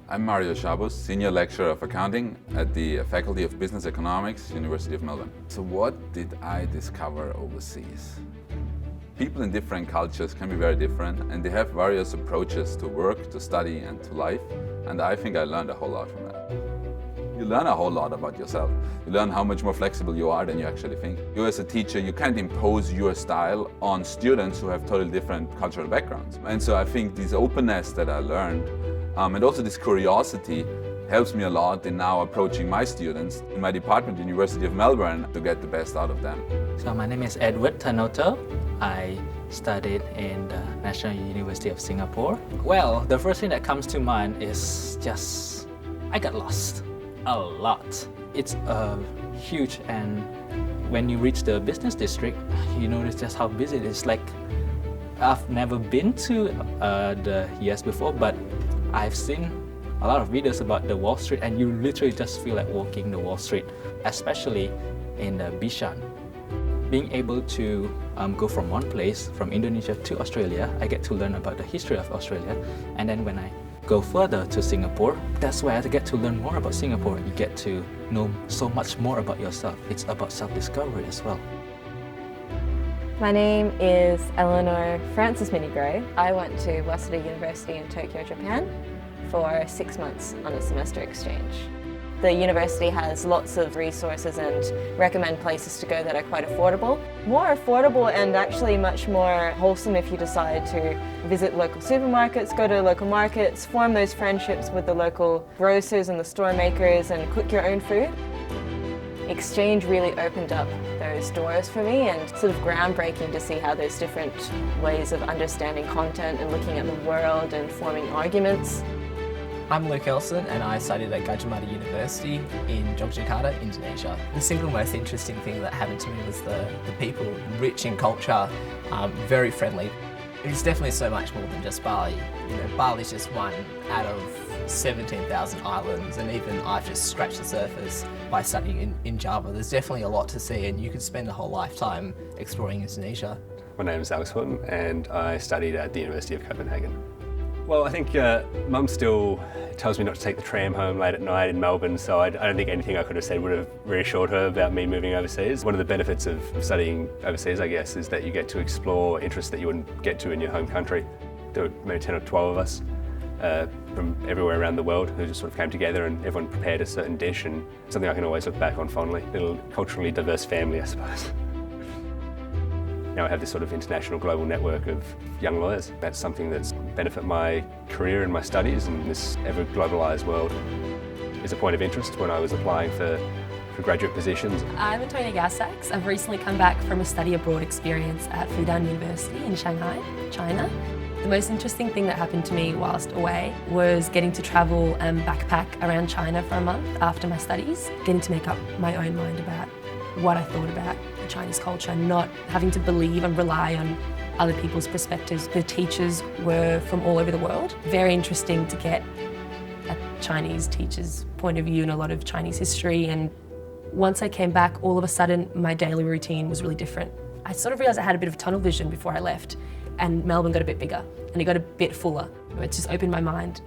I'm Mario Chabus, Senior Lecturer of Accounting at the Faculty of Business Economics, University of Melbourne. So what did I discover overseas? People in different cultures can be very different, and they have various approaches to work, to study and to life, and I think I learned a whole lot from that. You learn a whole lot about yourself. You learn how much more flexible you are than you actually think. You as a teacher, you can't impose your style on students who have totally different cultural backgrounds. And so I think this openness that I learned, and also this curiosity, helps me a lot in now approaching my students in my department, University of Melbourne, to get the best out of them. So my name is Edward Tanoto. I studied in the National University of Singapore. Well, the first thing that comes to mind is just, I got lost a lot. It's huge, and when you reach the business district, you notice just how busy it is. Like, I've never been to the US before, but I've seen a lot of videos about the Wall Street, and you literally just feel like walking the Wall Street, especially in Bishan. Being able to go from one place, from Indonesia to Australia, I get to learn about the history of Australia, and then when I go further to Singapore, that's where I get to learn more about Singapore. You get to know so much more about yourself. It's about self-discovery as well. My name is Eleanor Francis Minigro. I went to Waseda University in Tokyo, Japan for 6 months on a semester exchange. The university has lots of resources and recommend places to go that are quite affordable. More affordable and actually much more wholesome if you decide to visit local supermarkets, go to local markets, form those friendships with the local grocers and the store makers and cook your own food. Exchange really opened up those doors for me, and sort of groundbreaking to see how there's different ways of understanding content and looking at the world and forming arguments. I'm Luke Elson and I studied at Gajah Mada University in Yogyakarta, Indonesia. The single most interesting thing that happened to me was the people, rich in culture, very friendly. It's definitely so much more than just Bali. You know, Bali's just one out of 17,000 islands, and even I've just scratched the surface by studying in Java. There's definitely a lot to see, and you could spend a whole lifetime exploring Indonesia. My name is Alex Horton and I studied at the University of Copenhagen. Well, I think Mum still tells me not to take the tram home late at night in Melbourne, so I don't think anything I could have said would have reassured her about me moving overseas. One of the benefits of studying overseas, I guess, is that you get to explore interests that you wouldn't get to in your home country. There were maybe 10 or 12 of us from everywhere around the world who just sort of came together, and everyone prepared a certain dish, and something I can always look back on fondly. A little culturally diverse family, I suppose. Now I have this sort of international global network of young lawyers. That's something that's benefit my career and my studies, and this ever-globalised world is a point of interest when I was applying for graduate positions. I'm Antonia Gasax. I've recently come back from a study abroad experience at Fudan University in Shanghai, China. The most interesting thing that happened to me whilst away was getting to travel and backpack around China for a month after my studies, getting to make up my own mind about what I thought about the Chinese culture, not having to believe and rely on other people's perspectives. The teachers were from all over the world. Very interesting to get a Chinese teacher's point of view and a lot of Chinese history. And once I came back, all of a sudden my daily routine was really different. I sort of realised I had a bit of tunnel vision before I left, and Melbourne got a bit bigger and it got a bit fuller. It just opened my mind.